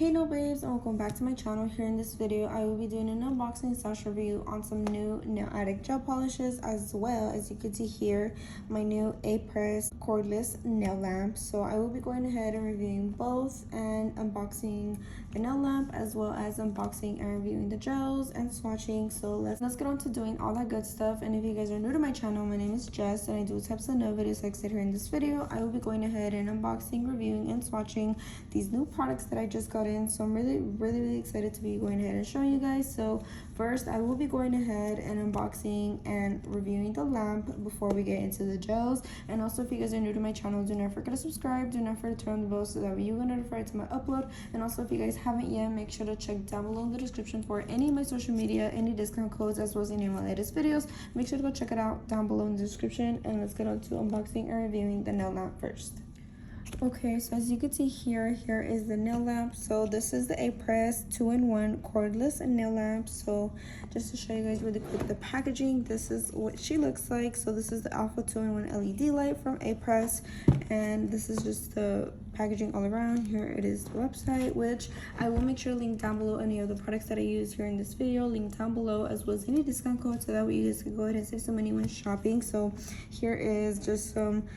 Hey no babes, and welcome back to my channel. Here in this video I will be doing an unboxing slash review on some new nail addict gel polishes, as well as you can see here my new Apres cordless nail lamp. So I will be going ahead and reviewing both and unboxing the nail lamp, as well as unboxing and reviewing the gels and swatching. So let's get on to doing all that good stuff. And if you guys are new to my channel, my name is Jess and I do types of nail videos like I said here in this video. I will be going ahead and unboxing, reviewing, and swatching these new products that I just got in. So I'm really excited to be going ahead and showing you guys. So first I will be going ahead and unboxing and reviewing the lamp before we get into the gels. And also, if you guys are new to my channel, do not forget to subscribe, do not forget to turn on the bell so that you will notify to my upload. And also, if you guys haven't yet, make sure to check down below in the description for any of my social media, any discount codes, as well as any of my latest videos. Make sure to go check it out down below in the description. And let's get on to unboxing and reviewing the nail lamp first. Okay, so as you can see here is the nail lamp. So this is the Apres 2-in-1 cordless nail lamp. So just to show you guys really quick the packaging, this is what she looks like. So this is the Alpha 2-in-1 LED light from Apres, and this is just the packaging all around. Here it is, the website, which I will make sure to link down below any of the products that I use here in this video, link down below, as well as any discount code, so that way you guys can go ahead and save some money when shopping. So here is just some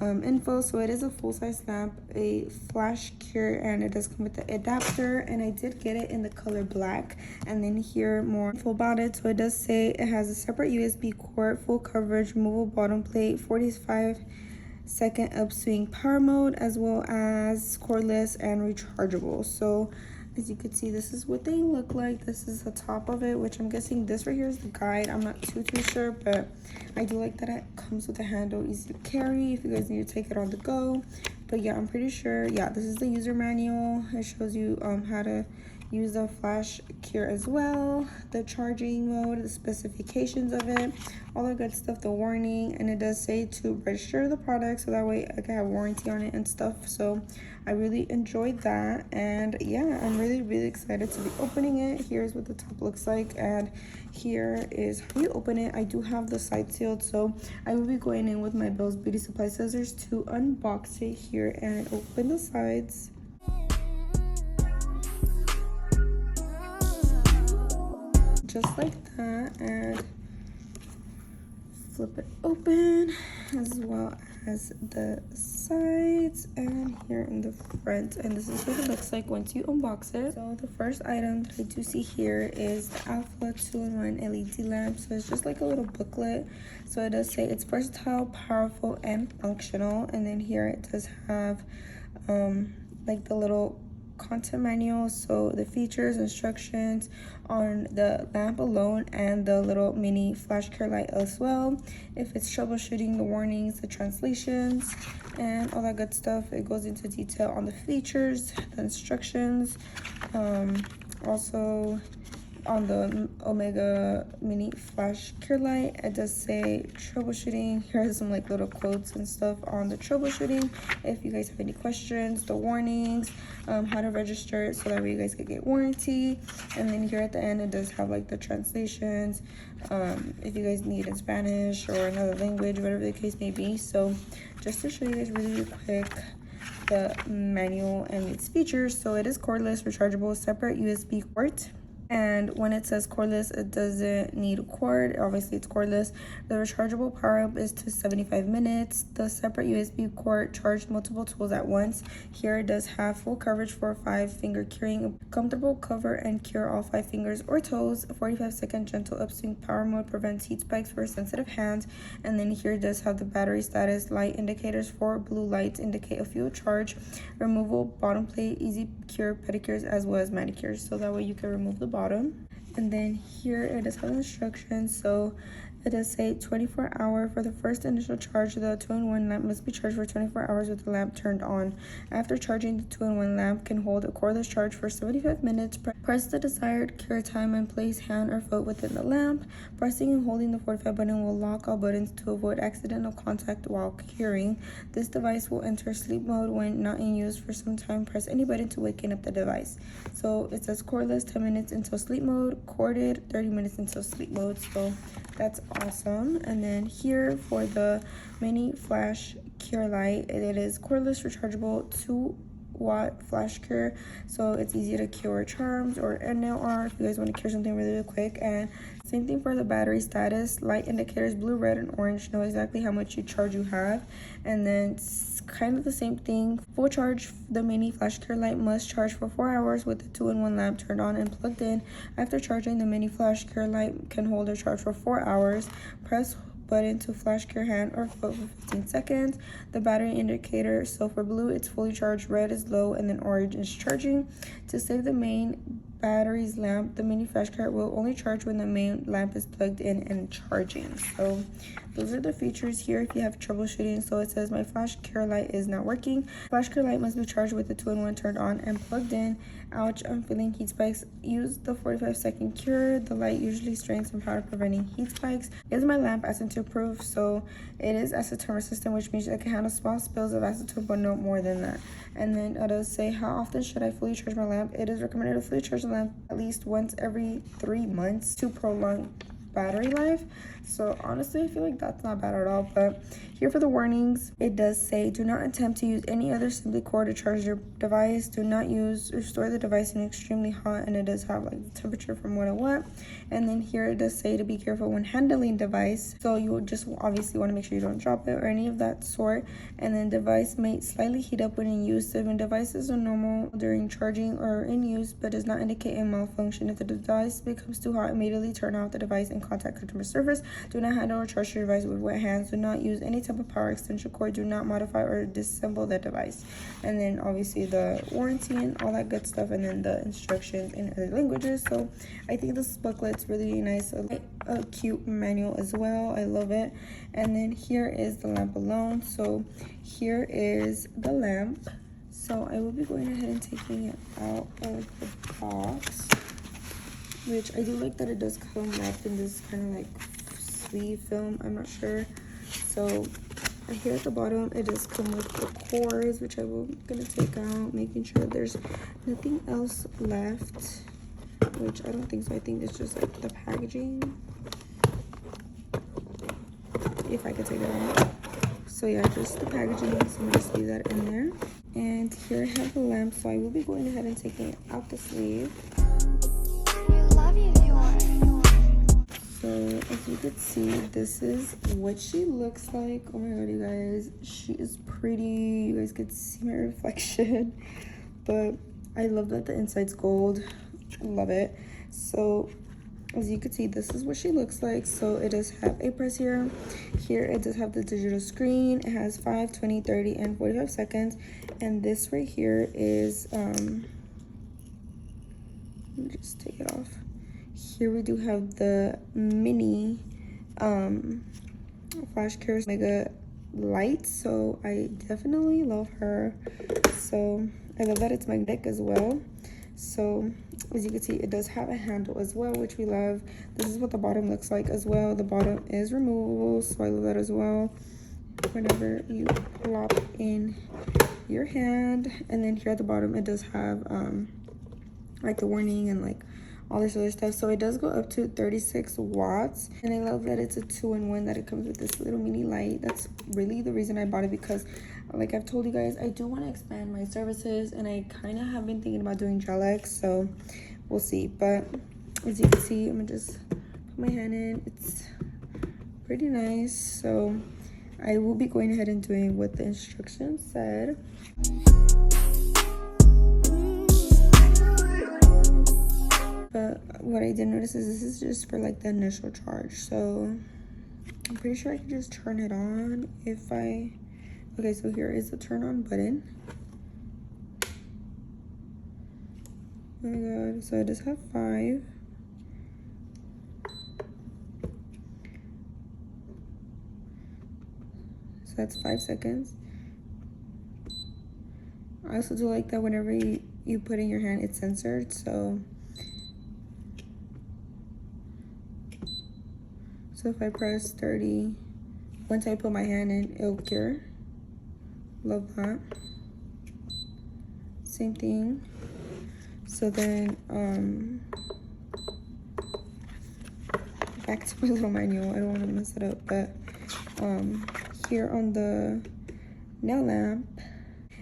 info. So it is a full-size lamp, a flash cure, and it does come with the adapter, and I did get it in the color black. And then here more info about it. So it does say it has a separate USB cord, full coverage, removable bottom plate, 45-second upswing power mode, as well as cordless and rechargeable. So as you can see, this is what they look like. This is the top of it, which I'm guessing this right here is the guide. I'm not too sure, but I do like that it comes with a handle, easy to carry if you guys need to take it on the go. But yeah, I'm pretty sure, yeah, this is the user manual. It shows you how to use the flash cure as well, the charging mode, the specifications of it, all the good stuff, the warning. And it does say to register the product, so that way I can have warranty on it and stuff. So I really enjoyed that, and yeah, I'm really excited to be opening it. Here's what the top looks like, and here is how you open it. I do have the side sealed, so I will be going in with my Bell's Beauty Supply scissors to unbox it here and open the sides. Just like that, and flip it open, as well as the sides and here in the front. And this is what it looks like once you unbox it. So the first item that I do see here is the Alpha 2-in-1 LED lamp. So it's just like a little booklet. So it does say it's versatile, powerful, and functional. And then here it does have like the little content manual, so the features, instructions on the lamp alone, and the little mini flash cure light as well. If it's troubleshooting, the warnings, the translations, and all that good stuff. It goes into detail on the features, the instructions, also on the Omega mini flash cure light. It does say troubleshooting. Here's some like little quotes and stuff on the troubleshooting if you guys have any questions, the warnings, how to register it so that way you guys can get warranty. And then here at the end it does have like the translations, if you guys need in Spanish or another language, whatever the case may be. So just to show you guys really quick the manual and its features. So it is cordless, rechargeable, separate USB port. And when it says cordless, it doesn't need a cord. Obviously it's cordless. The rechargeable power up is to 75 minutes. The separate USB cord charged multiple tools at once. Here it does have full coverage for 5-finger curing, comfortable cover and cure all 5 fingers or toes. 45-second gentle upswing power mode prevents heat spikes for sensitive hands. And then here it does have the battery status, light indicators for blue lights indicate a fuel charge, removable bottom plate, easy cure pedicures as well as manicures, so that way you can remove the bottom. And then here it does have instructions. So it does say 24-hour. For the first initial charge, the 2-in-1 lamp must be charged for 24 hours with the lamp turned on. After charging, the 2-in-1 lamp can hold a cordless charge for 75 minutes. Press the desired cure time and place hand or foot within the lamp. Pressing and holding the 45 button will lock all buttons to avoid accidental contact while curing. This device will enter sleep mode when not in use for some time. Press any button to waken up the device. So it says cordless 10 minutes until sleep mode, corded 30 minutes until sleep mode. So that's awesome. And then here for the mini flash cure light, it is cordless, rechargeable, 2 watt flash cure, so it's easy to cure charms or a nail art if you guys want to cure something really, really quick. And same thing for the battery status. Light indicators blue, red, and orange know exactly how much charge you have. And then it's kind of the same thing. Full charge, the mini flash cure light must charge for 4 hours with the 2-in-1 lamp turned on and plugged in. After charging, the mini flash cure light can hold a charge for 4 hours. Press button to flash cure hand or foot for 15 seconds. The battery indicator, so for blue it's fully charged, red is low, and then orange is charging. To save the main battery's lamp, the mini flash cure will only charge when the main lamp is plugged in and charging. So those are the features here if you have troubleshooting. So it says my flash cure light is not working. Flash cure light must be charged with the 2-in-1 turned on and plugged in. Ouch, I'm feeling heat spikes. Use the 45-second cure. The light usually strains some powder preventing heat spikes. Is my lamp acetone proof? So it is acetone resistant, which means it can handle small spills of acetone but no more than that. And then it does say, how often should I fully charge my lamp? It is recommended to fully charge the lamp at least once every 3 months to prolong battery life. So honestly, I feel like that's not bad at all. But here for the warnings, it does say, do not attempt to use any other simply cord to charge your device. Do not use or store the device in extremely hot, and it does have like the temperature from what. And then here it does say to be careful when handling device, so you would just obviously want to make sure you don't drop it or any of that sort. And then device may slightly heat up when in use. So when devices are normal during charging or in use but does not indicate a malfunction, if the device becomes too hot, immediately turn off the device and contact customer service. Do not handle or charge your device with wet hands. Do not use any type of power extension cord. Do not modify or disassemble the device. And then obviously the warranty and all that good stuff, and then the instructions in other languages. So I think this booklet's really nice, a cute manual as well. I love it. And then here is the lamp alone. So here is the lamp. So I will be going ahead and taking it out of the box, which I do like that it does come wrapped in this kind of like sleeve film, I'm not sure. So here at the bottom it does come with the cords, which I will gonna take out, making sure there's nothing else left, which I don't think so. I think it's just like the packaging, if I could take it out. So yeah, just the packaging, so I'm gonna just leave that in there. And here I have the lamp, so I will be going ahead and taking it out the sleeve. So as you can see, this is what she looks like. Oh my god, you guys, she is pretty. You guys could see my reflection, but I love that the inside's gold. Love it. So as you can see, this is what she looks like. So it does have Apres here. Here it does have the digital screen. It has 5, 20, 30, and 45 seconds. And this right here is let me just take it off. Here we do have the mini flash cure mega light. So I definitely love her. So I love that it's magnetic as well. So as you can see, it does have a handle as well, which we love. This is what the bottom looks like as well. The bottom is removable, so I love that as well. Whenever you plop in your hand. And then here at the bottom it does have like the warning and like all this other stuff. So it does go up to 36 watts, and I love that it's a 2-in-1, that it comes with this little mini light. That's really the reason I bought it, because like I've told you guys, I do want to expand my services, and I kind of have been thinking about doing gel X, so we'll see. But as you can see, I'm gonna just put my hand in. It's pretty nice. So I will be going ahead and doing what the instructions said. But what I did notice is this is just for like the initial charge. So I'm pretty sure I can just turn it on if I... Okay, so here is the turn on button. Oh my god, so it does have 5. So that's 5 seconds. I also do like that whenever you put in your hand, it's censored. So if I press 30, once I put my hand in, it'll cure. Love that. Same thing. So then back to my little manual. I don't want to mess it up, but here on the nail lamp,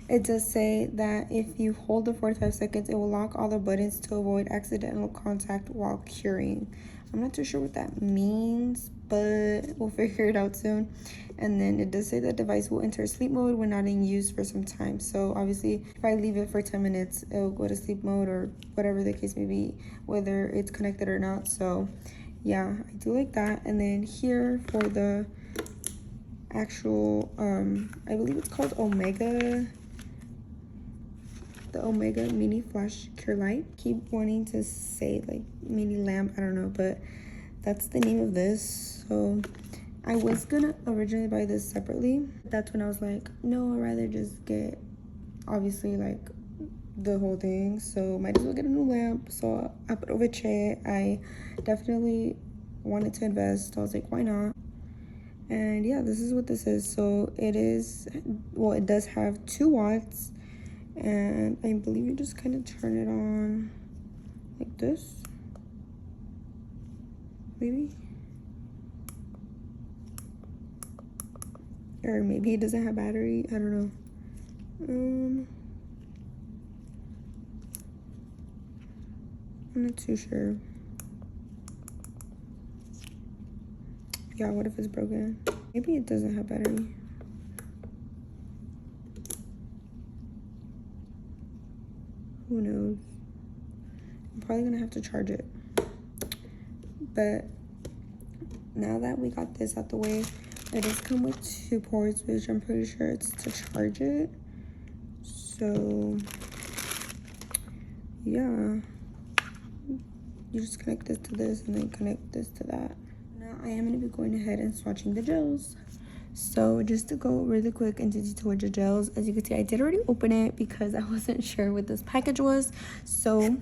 It does say that if you hold the 45 seconds, it will lock all the buttons to avoid accidental contact while curing. I'm not too sure what that means, but we'll figure it out soon. And then it does say the device will enter sleep mode when not in use for some time. So obviously, if I leave it for 10 minutes, it will go to sleep mode or whatever the case may be, whether it's connected or not. So yeah, I do like that. And then here for the actual, I believe it's called Omega. The Omega Mini Flash Cure Light. Keep wanting to say like mini lamp, I don't know, but that's the name of this. So I was gonna originally buy this separately. That's when I was like, no, I'd rather just get obviously like the whole thing. So might as well get a new lamp. So aproveché. I definitely wanted to invest. I was like, why not? And yeah, this is what this is. So it is, well, it does have 2 watts. And I believe you just kind of turn it on like this, maybe, or maybe it doesn't have battery, I don't know. I'm not too sure. Yeah, what if it's broken? Maybe it doesn't have battery. Who knows? I'm probably gonna have to charge it. But now that we got this out the way, it does come with 2 ports, which I'm pretty sure it's to charge it. So yeah, you just connect this to this and then connect this to that. Now I am gonna be going ahead and swatching the gels. So just to go really quick into detail with the gels, as you can see, I did already open it because I wasn't sure what this package was. So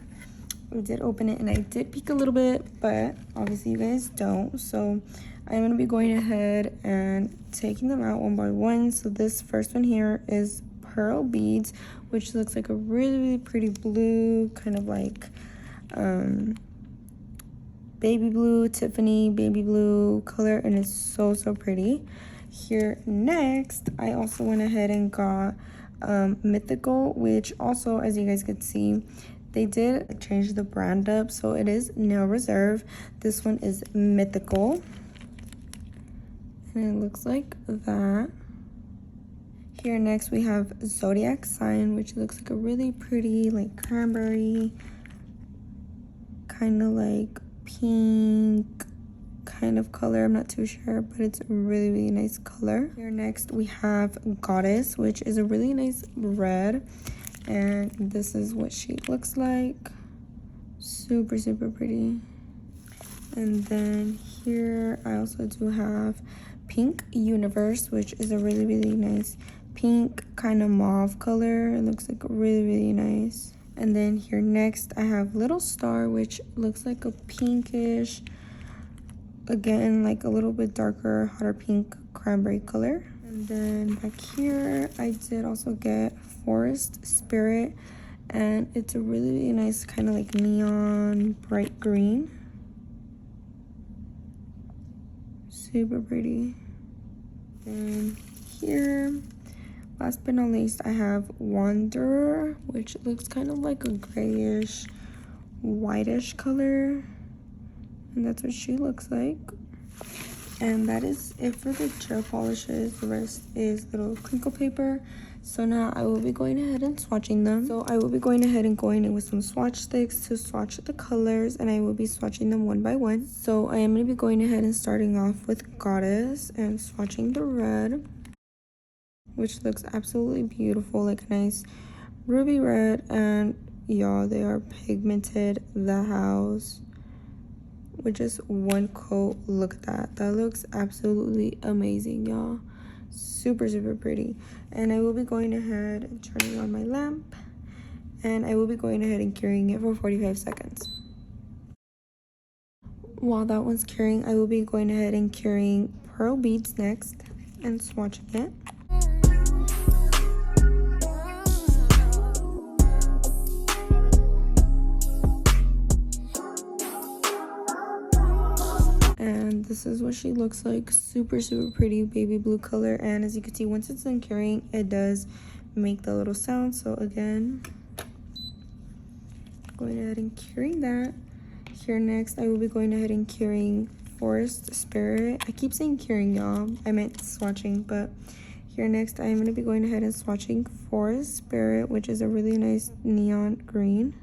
I did open it and I did peek a little bit, but obviously you guys don't. So I'm going to be going ahead and taking them out one by one. So this first one here is Pearl Beads, which looks like a really, really pretty blue, kind of like baby blue, Tiffany baby blue color, and it's so, so pretty. Here next, I also went ahead and got Mythical, which also, as you guys could see, they did change the brand up. So it is Nail Reserve. This one is Mythical, and it looks like that. Here next we have Zodiac Sign, which looks like a really pretty like cranberry, kind of like pink kind of color. I'm not too sure, but it's a really, really nice color. Here next we have Goddess, which is a really nice red, and this is what she looks like. Super, super pretty. And then here I also do have Pink Universe, which is a really, really nice pink kind of mauve color. It looks like really, really nice. And then here next I have Little Star, which looks like a pinkish, again like a little bit darker, hotter pink cranberry color. And then back here I did also get Forest Spirit, and it's a really, really nice kind of like neon bright green. Super pretty. And here, last but not least, I have Wanderer, which looks kind of like a grayish, whitish color. And that's what she looks like. And that is it for the gel polishes. The rest is little crinkle paper. So now I will be going ahead and swatching them. So I will be going ahead and going in with some swatch sticks to swatch the colors, and I will be swatching them one by one. So I am going to be going ahead and starting off with Goddess and swatching the red, which looks absolutely beautiful, like a nice ruby red. And y'all, they are pigmented the house with just one coat. Look at that. That looks absolutely amazing, y'all. Super, super pretty. And I will be going ahead and turning on my lamp, and I will be going ahead and curing it for 45 seconds. While that one's curing, I will be going ahead and curing Pearl Beads next and swatching it. And this is what she looks like. Super, super pretty baby blue color. And as you can see, once it's done curing, it does make the little sound. So again, going ahead and curing that. Here next, I will be going ahead and curing Forest Spirit. I keep saying curing, y'all. I meant swatching, but here next, I am going to be going ahead and swatching Forest Spirit, which is a really nice neon green.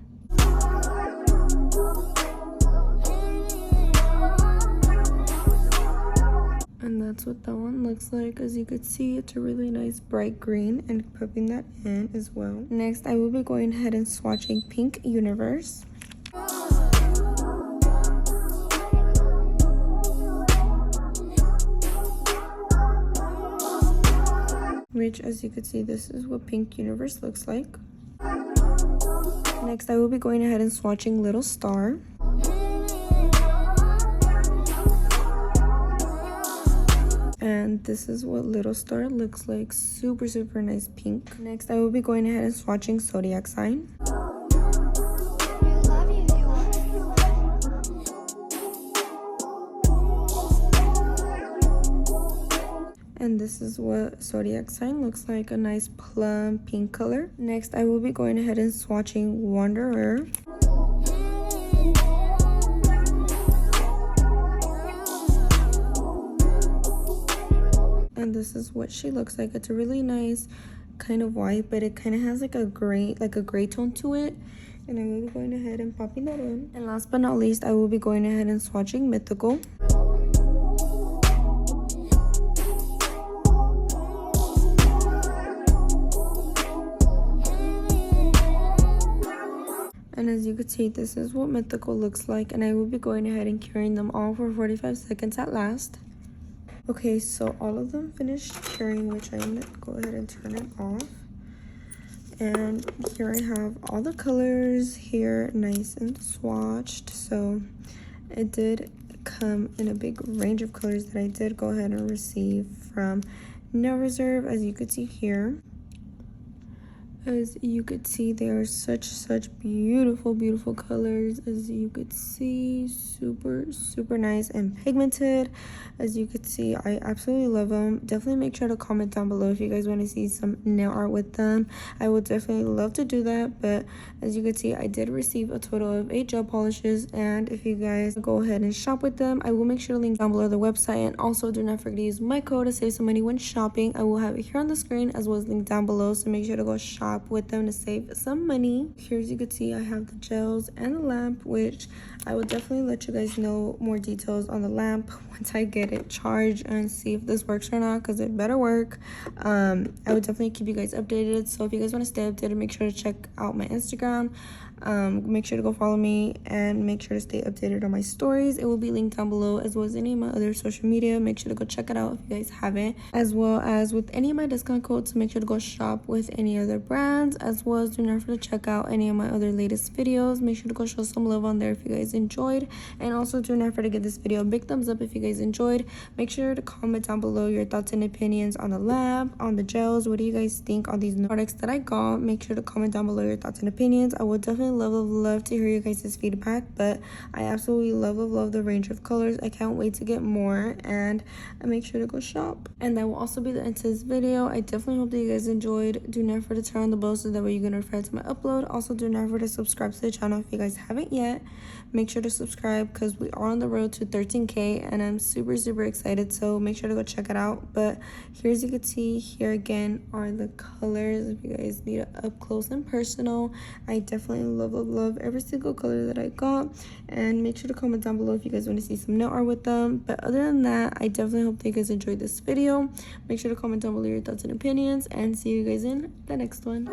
And that's what that one looks like. As you could see, it's a really nice bright green, and popping that in as well. Next, I will be going ahead and swatching Pink Universe. Which, as you can see, this is what Pink Universe looks like. Next, I will be going ahead and swatching Little Star. And this is what Little Star looks like. Super, super nice pink. Next, I will be going ahead and swatching Zodiac Sign. And this is what Zodiac Sign looks like, a nice plum pink color. Next, I will be going ahead and swatching Wanderer. And this is what she looks like. It's a really nice kind of white, but it kind of has like a gray tone to it. And I will be going ahead and popping that in. And last but not least, I will be going ahead and swatching Mythical. And as you can see, this is what Mythical looks like, and I will be going ahead and curing them all for 45 seconds at last. Okay, so all of them finished curing, which I'm going to go ahead and turn it off. And here I have all the colors here, nice and swatched. So it did come in a big range of colors that I did go ahead and receive from Nail Reserve, as you could see here. As you could see, they are such beautiful colors. As you could see, super nice and pigmented. As you could see, I absolutely love them. Definitely make sure to comment down below if you guys want to see some nail art with them. I would definitely love to do that. But as you could see, I did receive a total of 8 gel polishes, and if you guys go ahead and shop with them, I will make sure to link down below the website. And also, do not forget to use my code to save some money when shopping. I will have it here on the screen as well as linked down below, so make sure to go shop with them to save some money. Here, as you can see, I have the gels and the lamp, which I will definitely let you guys know more details on the lamp once I get it charged and see if this works or not, because it better work. I would definitely keep you guys updated. So if you guys want to stay updated, make sure to check out my Instagram. Make sure to go follow me and make sure to stay updated on my stories. It will be linked down below, as well as any of my other social media. Make sure to go check it out if you guys haven't, as well as with any of my discount codes. So make sure to go shop with any other brands, as well as do not forget to check out any of my other latest videos. Make sure to go show some love on there if you guys enjoyed, and also do not forget to give this video a big thumbs up if you guys enjoyed. Make sure to comment down below your thoughts and opinions on the lamp, on the gels. What do you guys think on these products that I got? Make sure to comment down below your thoughts and opinions. I would definitely love to hear you guys' feedback, but I absolutely love the range of colors. I can't wait to get more, and make sure to go shop. And that will also be the end to this video. I definitely hope that you guys enjoyed. Do not forget to turn on the bell so that way you get notified to my upload. Also, do not forget to subscribe to the channel if you guys haven't yet. Make sure to subscribe because we are on the road to 13K, and I'm super excited, so make sure to go check it out. But here, as you can see, here again are the colors if you guys need it up close and personal. I definitely love every single color that I got, and make sure to comment down below if you guys want to see some nail art with them. But other than that, I definitely hope that you guys enjoyed this video. Make sure to comment down below your thoughts and opinions, and see you guys in the next one.